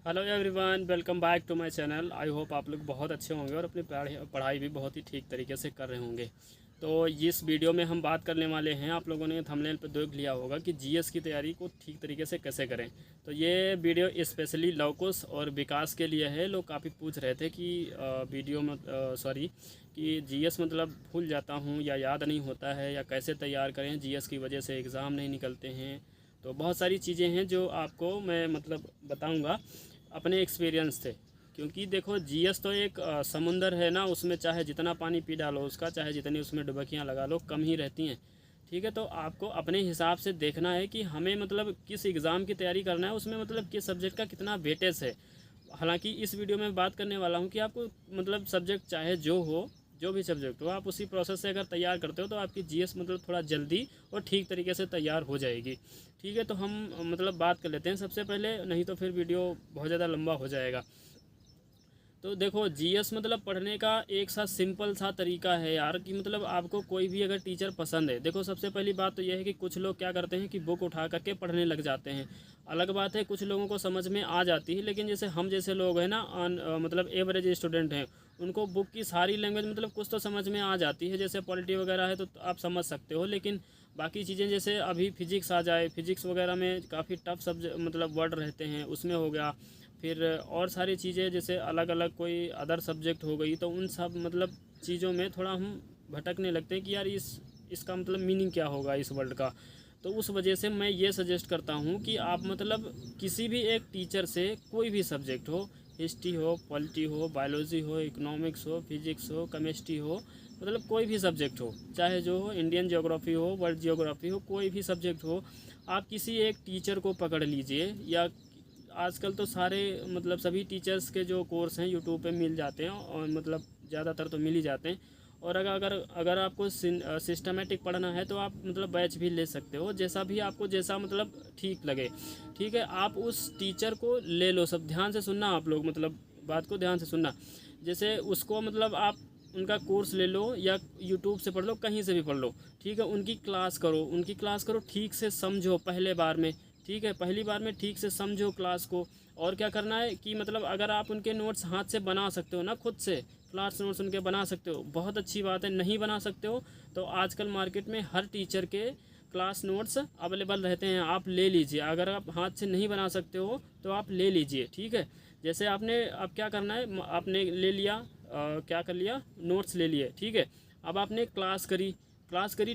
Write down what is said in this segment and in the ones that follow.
Hello everyone, welcome back to my channel. I hope आप लोग बहुत अच्छे होंगे और अपनी पढ़ाई भी बहुत ही ठीक तरीके से कर रहे होंगे। तो इस वीडियो में हम बात करने वाले हैं, आप लोगों ने थंबनेल पर देख लिया होगा कि जीएस की तैयारी को ठीक तरीके से कैसे करें। तो ये वीडियो स्पेशली लवकुश और विकास के लिए है। लोग काफ़ी पूछ रहे थे कि वीडियो में कि जीएस मतलब भूल जाता हूँ या याद नहीं होता है, या कैसे तैयार करें, जीएस की वजह से एग्ज़ाम नहीं निकलते हैं। तो बहुत सारी चीज़ें हैं जो आपको मैं मतलब बताऊंगा अपने एक्सपीरियंस से। क्योंकि देखो, जीएस तो एक समुंदर है ना, उसमें चाहे जितना पानी पी डालो उसका, चाहे जितनी उसमें डुबकियां लगा लो, कम ही रहती हैं। ठीक है, तो आपको अपने हिसाब से देखना है कि हमें मतलब किस एग्ज़ाम की तैयारी करना है, उसमें मतलब किस सब्जेक्ट का कितना वेटेज है। हालांकि इस वीडियो में बात करने वाला हूं कि आपको मतलब सब्जेक्ट चाहे जो हो, जो भी सब्जेक्ट हो, आप उसी प्रोसेस से अगर तैयार करते हो तो आपकी जीएस मतलब थोड़ा जल्दी और ठीक तरीके से तैयार हो जाएगी। ठीक है, तो हम मतलब बात कर लेते हैं सबसे पहले, नहीं तो फिर वीडियो बहुत ज़्यादा लंबा हो जाएगा। तो देखो, जीएस मतलब पढ़ने का एक सा सिंपल सा तरीका है यार, कि मतलब आपको कोई भी अगर टीचर पसंद है। देखो, सबसे पहली बात तो यह है कि कुछ लोग क्या करते हैं कि बुक उठा करके पढ़ने लग जाते हैं। अलग बात है, कुछ लोगों को समझ में आ जाती है, लेकिन जैसे हम जैसे लोग हैं ना, मतलब एवरेज स्टूडेंट हैं, उनको बुक की सारी लैंग्वेज मतलब कुछ तो समझ में आ जाती है। जैसे पॉलिटी वगैरह है तो आप समझ सकते हो, लेकिन बाकी चीज़ें जैसे अभी फिजिक्स आ जाए, फिजिक्स वगैरह में काफ़ी टफ सब्जेक्ट मतलब वर्ड रहते हैं, उसमें हो गया। फिर और सारी चीज़ें जैसे अलग अलग कोई अदर सब्जेक्ट हो गई, तो उन सब मतलब चीज़ों में थोड़ा हम भटकने लगते हैं कि यार इसका मतलब मीनिंग क्या होगा इस वर्ड का। तो उस वजह से मैं ये सजेस्ट करता हूँ कि आप मतलब किसी भी एक टीचर से कोई भी सब्जेक्ट हो, हिस्ट्री हो, पॉलिटी हो, बायोलॉजी हो, इकोनॉमिक्स हो, फिजिक्स हो, केमिस्ट्री हो, मतलब कोई भी सब्जेक्ट हो, चाहे जो हो, इंडियन ज्योग्राफी हो, वर्ल्ड ज्योग्राफी हो, कोई भी सब्जेक्ट हो, आप किसी एक टीचर को पकड़ लीजिए। या आजकल तो सारे मतलब सभी टीचर्स के जो कोर्स हैं यूट्यूब पे मिल जाते हैं, और मतलब ज़्यादातर तो मिल ही जाते हैं। और अगर अगर आपको सिस्टमेटिक पढ़ना है तो आप मतलब बैच भी ले सकते हो, जैसा भी आपको जैसा मतलब ठीक लगे। ठीक है, आप उस टीचर को ले लो। सब ध्यान से सुनना आप लोग, मतलब बात को ध्यान से सुनना। जैसे उसको मतलब आप उनका कोर्स ले लो या यूट्यूब से पढ़ लो, कहीं से भी पढ़ लो। ठीक है, उनकी क्लास करो, उनकी क्लास करो, ठीक से समझो पहले बार में। ठीक है, पहली बार में ठीक से समझो क्लास को। और क्या करना है कि मतलब अगर आप उनके नोट्स हाथ से बना सकते हो ना, खुद से क्लास नोट्स उनके बना सकते हो, बहुत अच्छी बात है। नहीं बना सकते हो तो आजकल मार्केट में हर टीचर के क्लास नोट्स अवेलेबल रहते हैं, आप ले लीजिए। अगर आप हाथ से नहीं बना सकते हो तो आप ले लीजिए। ठीक है, जैसे आपने अब क्या करना है, आपने ले लिया, क्या कर लिया, नोट्स ले लिए। ठीक है, अब आपने क्लास करी।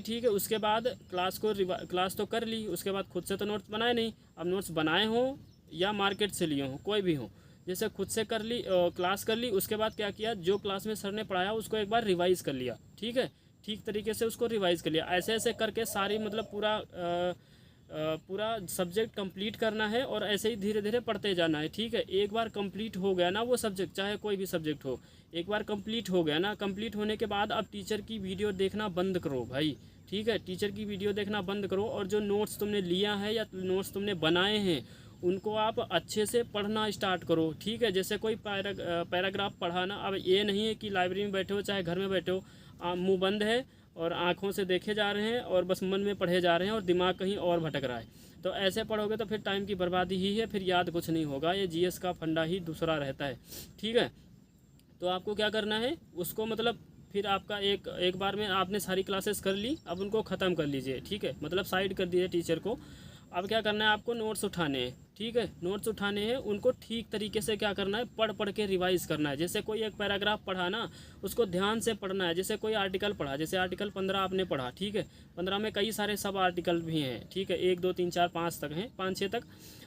ठीक है, उसके बाद क्लास तो कर ली, उसके बाद खुद से तो नोट्स बनाए नहीं। अब नोट्स बनाए हो या मार्केट से लिए हो, कोई भी हो, जैसे खुद से कर ली, क्लास कर ली, उसके बाद क्या किया, जो क्लास में सर ने पढ़ाया उसको एक बार रिवाइज़ कर लिया। ठीक है, ठीक तरीके से उसको रिवाइज़ कर लिया। ऐसे ऐसे करके सारी मतलब पूरा सब्जेक्ट कंप्लीट करना है, और ऐसे ही धीरे धीरे पढ़ते जाना है। ठीक है, एक बार कंप्लीट हो गया ना वो सब्जेक्ट, चाहे कोई भी सब्जेक्ट हो, एक बार कंप्लीट हो गया ना, कंप्लीट होने के बाद अब टीचर की वीडियो देखना बंद करो भाई। ठीक है, टीचर की वीडियो देखना बंद करो, और जो नोट्स तुमने लिया है या नोट्स तुमने बनाए हैं उनको आप अच्छे से पढ़ना स्टार्ट करो। ठीक है, जैसे कोई पैराग्राफ पढ़ा ना, अब ये नहीं है कि लाइब्रेरी में बैठे हो चाहे घर में बैठे हो, मुंह बंद है और आँखों से देखे जा रहे हैं और बस मन में पढ़े जा रहे हैं और दिमाग कहीं और भटक रहा है। तो ऐसे पढ़ोगे तो फिर टाइम की बर्बादी ही है, फिर याद कुछ नहीं होगा। ये जीएस का फंडा ही दूसरा रहता है। ठीक है, तो आपको क्या करना है, उसको मतलब फिर आपका एक एक बार में आपने सारी क्लासेस कर ली, अब उनको ख़त्म कर लीजिए। ठीक है, मतलब साइड कर दीजिए टीचर को। अब क्या करना है, आपको नोट्स उठाने हैं। ठीक है, नोट्स उठाने हैं, उनको ठीक तरीके से क्या करना है, पढ़ पढ़ के रिवाइज़ करना है। जैसे कोई एक पैराग्राफ पढ़ा ना, उसको ध्यान से पढ़ना है। जैसे कोई आर्टिकल पढ़ा, जैसे आर्टिकल 15 आपने पढ़ा, ठीक है, 15 में कई सारे सब आर्टिकल भी हैं। ठीक है, 1 2 3 4 5 तक हैं, 5 6 तक।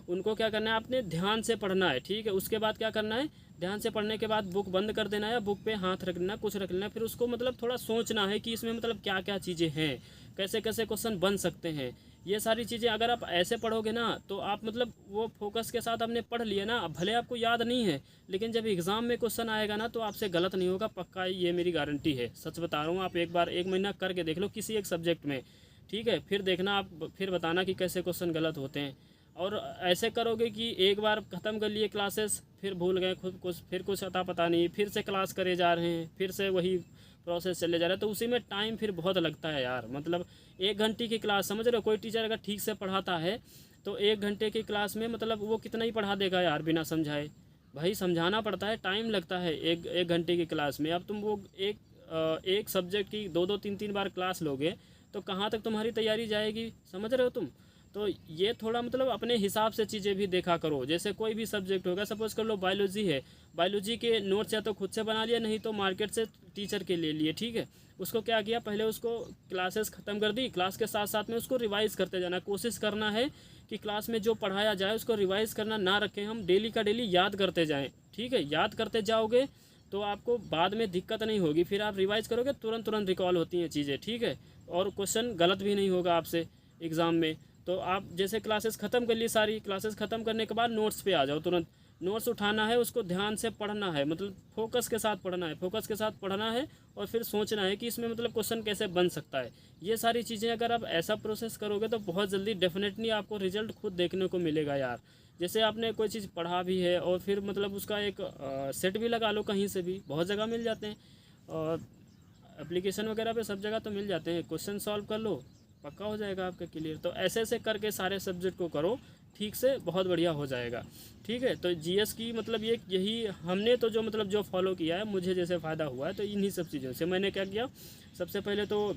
उनको क्या करना है, आपने ध्यान से पढ़ना है। ठीक है, उसके बाद क्या करना है, ध्यान से पढ़ने के बाद बुक बंद कर देना है, बुक पे हाथ रख देना, कुछ रख लेना। फिर उसको मतलब थोड़ा सोचना है कि इसमें मतलब क्या क्या चीज़ें हैं, कैसे कैसे क्वेश्चन बन सकते हैं। ये सारी चीज़ें अगर आप ऐसे पढ़ोगे ना, तो आप मतलब वो फोकस के साथ आपने पढ़ लिया ना, भले आपको याद नहीं है, लेकिन जब एग्ज़ाम में क्वेश्चन आएगा ना तो आपसे गलत नहीं होगा, पक्का, ये मेरी गारंटी है। सच बता रहा हूँ, आप एक बार 1 महीना करके देख लो किसी एक सब्जेक्ट में। ठीक है, फिर देखना, आप फिर बताना कि कैसे क्वेश्चन गलत होते हैं। और ऐसे करोगे कि एक बार ख़त्म कर लिए क्लासेस, फिर भूल गए खुद कुछ, फिर कुछ अता पता नहीं, फिर से क्लास करे जा रहे हैं, फिर से वही प्रोसेस चले जा रहा है, तो उसी में टाइम फिर बहुत लगता है यार। मतलब 1 घंटे की क्लास, समझ रहे हो, कोई टीचर अगर ठीक से पढ़ाता है तो 1 घंटे की क्लास में मतलब वो कितना ही पढ़ा देगा यार बिना समझाए। भाई समझाना पड़ता है, टाइम लगता है एक घंटे की क्लास में। अब तुम वो एक सब्जेक्ट की 2-2 3-3 बार क्लास लोगे तो कहाँ तक तुम्हारी तैयारी जाएगी, समझ रहे हो तुम। तो ये थोड़ा मतलब अपने हिसाब से चीज़ें भी देखा करो। जैसे कोई भी सब्जेक्ट होगा, सपोज़ कर लो बायोलॉजी है, बायोलॉजी के नोट्स या तो खुद से बना लिया, नहीं तो मार्केट से टीचर के ले लिए, ठीक है। उसको क्या किया, पहले उसको क्लासेस ख़त्म कर दी, क्लास के साथ साथ में उसको रिवाइज़ करते जाना। कोशिश करना है कि क्लास में जो पढ़ाया जाए उसको रिवाइज़ करना ना रखें, हम डेली का डेली याद करते जाएँ, ठीक है। याद करते जाओगे तो आपको बाद में दिक्कत नहीं होगी, फिर आप रिवाइज़ करोगे तुरंत तुरंत रिकॉल होती हैं चीज़ें, ठीक है। और क्वेश्चन गलत भी नहीं होगा आपसे एग्ज़ाम में। तो आप जैसे क्लासेस ख़त्म कर ली, सारी क्लासेस ख़त्म करने के बाद नोट्स पे आ जाओ तुरंत। नोट्स उठाना है, उसको ध्यान से पढ़ना है, मतलब फोकस के साथ पढ़ना है, फोकस के साथ पढ़ना है। और फिर सोचना है कि इसमें मतलब क्वेश्चन कैसे बन सकता है। ये सारी चीज़ें अगर आप ऐसा प्रोसेस करोगे तो बहुत जल्दी डेफिनेटली आपको रिजल्ट खुद देखने को मिलेगा यार। जैसे आपने कोई चीज़ पढ़ा भी है और फिर मतलब उसका एक सेट भी लगा लो, कहीं से भी बहुत जगह मिल जाते हैं, और एप्लीकेशन वगैरह पे सब जगह तो मिल जाते हैं। क्वेश्चन सॉल्व कर लो, पक्का हो जाएगा आपका क्लियर। तो ऐसे ऐसे करके सारे सब्जेक्ट को करो ठीक से, बहुत बढ़िया हो जाएगा, ठीक है। तो जीएस की मतलब ये यही हमने तो जो मतलब जो फॉलो किया है, मुझे जैसे फ़ायदा हुआ है तो इन्हीं सब चीज़ों से मैंने क्या किया। सबसे पहले तो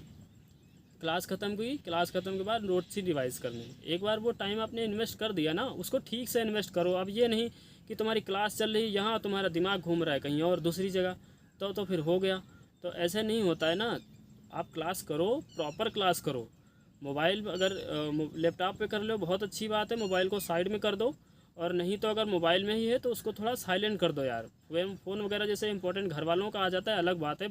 क्लास ख़त्म की, क्लास ख़त्म के बाद नोट्स ही रिवाइज़ करने। एक बार वो टाइम आपने इन्वेस्ट कर दिया ना, उसको ठीक से इन्वेस्ट करो। अब ये नहीं कि तुम्हारी क्लास चल रही यहाँ तुम्हारा दिमाग घूम रहा है कहीं और दूसरी जगह, तो फिर हो गया। तो ऐसे नहीं होता है ना। आप क्लास करो, प्रॉपर क्लास करो। मोबाइल अगर लैपटॉप पे कर लो बहुत अच्छी बात है, मोबाइल को साइड में कर दो। और नहीं तो अगर मोबाइल में ही है तो उसको थोड़ा साइलेंट कर दो यार। फ़ोन वगैरह जैसे इंपॉर्टेंट घर वालों का आ जाता है अलग बात है,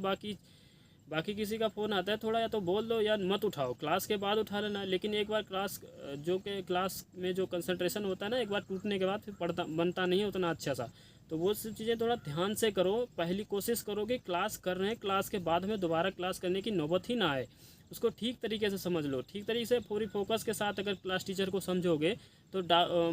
बाकी किसी का फ़ोन आता है थोड़ा, या तो बोल दो या मत उठाओ, क्लास के बाद उठा लेना। लेकिन एक बार क्लास में जो कंसंट्रेशन होता है ना, एक बार टूटने के बाद फिर बनता नहीं है उतना अच्छा सा। तो वो सब चीज़ें थोड़ा ध्यान से करो। पहली कोशिश करो कि क्लास कर रहे हैं, क्लास के बाद में दोबारा क्लास करने की नौबत ही ना आए। उसको ठीक तरीके से समझ लो, ठीक तरीके से पूरी फोकस के साथ अगर क्लास टीचर को समझोगे तो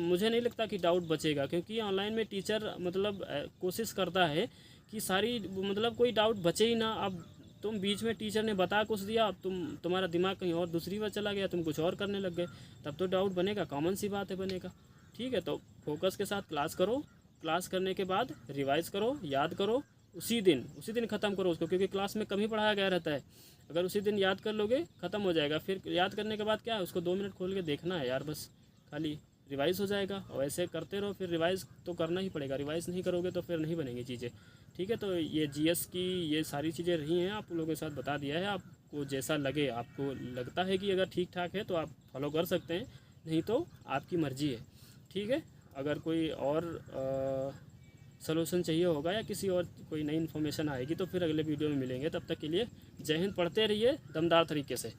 मुझे नहीं लगता कि डाउट बचेगा। क्योंकि ऑनलाइन में टीचर मतलब कोशिश करता है कि सारी मतलब कोई डाउट बचे ही ना। अब तुम बीच में टीचर ने बता कुछ दिया, अब तुम्हारा दिमाग कहीं और दूसरी बार चला गया, तुम कुछ और करने लग गए, तब तो डाउट बनेगा, कॉमन सी बात है बनेगा, ठीक है। तो फोकस के साथ क्लास करो, क्लास करने के बाद रिवाइज़ करो, याद करो, उसी दिन ख़त्म करो उसको। क्योंकि क्लास में कम ही पढ़ाया गया रहता है, अगर उसी दिन याद कर लोगे ख़त्म हो जाएगा। फिर याद करने के बाद क्या है, उसको 2 मिनट खोल के देखना है यार, बस खाली रिवाइज़ हो जाएगा। और ऐसे करते रहो, फिर रिवाइज़ तो करना ही पड़ेगा, रिवाइज़ नहीं करोगे तो फिर नहीं बनेंगी चीज़ें, ठीक है। तो ये जीएस की ये सारी चीज़ें रही हैं, आप लोगों के साथ बता दिया है। आपको जैसा लगे, आपको लगता है कि अगर ठीक ठाक है तो आप फॉलो कर सकते हैं, नहीं तो आपकी मर्ज़ी है, ठीक है। अगर कोई और सलूशन चाहिए होगा या किसी और कोई नई इन्फॉर्मेशन आएगी तो फिर अगले वीडियो में मिलेंगे। तब तक के लिए जय हिंद। पढ़ते रहिए दमदार तरीके से।